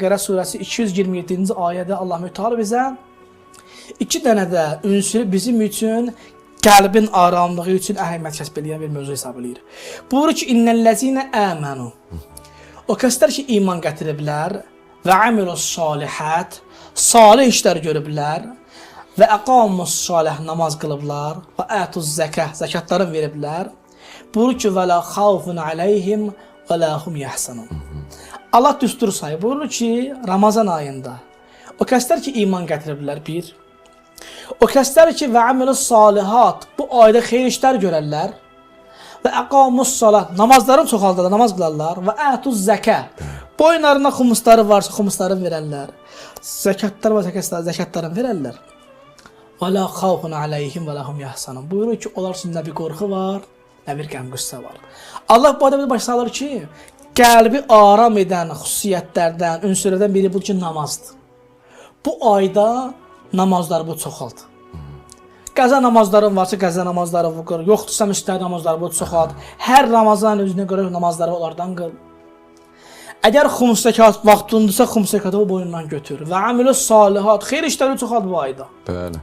Bəqərə surəsi 227-ci ayədə Allah Mütəala bizə 2 dənə də ünsür bizim üçün qəlbin aramlığı üçün əhəmiyyət kəsb edən bir mövzu hesab edir. Buyurur ki, innellezine amanu. O kəslər ki, iman gətiriblər və amilus salihat, salih işlər görüblər və aqamus salih namaz qılıblar və atuz zəkah, zəkatları veriblər. Buyurur ki, və la xavfun aleyhim və la hum yahzanun. Allah düstur sayır. Buyurur ki, Ramazan ayında o kəslər ki, iman gətiriblər bir. O kəslər ki, və amilus salihat, bu ayda xeyir işlər görərlər və aqamus salat, namazlarını çoxaldarlar, namaz qılarlar və atuz zəkah, boyunlarına xumusları varsa xumusları verərlər, zəkatlar və zəkatlarını verərlər. Və la xavfun aleyhim və la hum yahzanun. Buyurur ki, onlar üçün nə bir qorxu var, nə bir qəm-qüssə var. Allah bu adamı başa salır ki, qəlbi aram edən xüsusiyyətlərdən, ünsürlərdən biri bu ki, namazdır. Bu ayda namazları bu çoxaldı. Qəza namazların varsa qəza namazları qıl, yoxdursa müstəhab namazları bu çoxaldı. Hər Ramazan özünə görə namazları onlardan qıl. Əgər xumus zəkat vaxtındırsa xumus zəkatı boyundan götür və amilus salihat, xeyir işləri çoxaldı bu ayda. Bəli.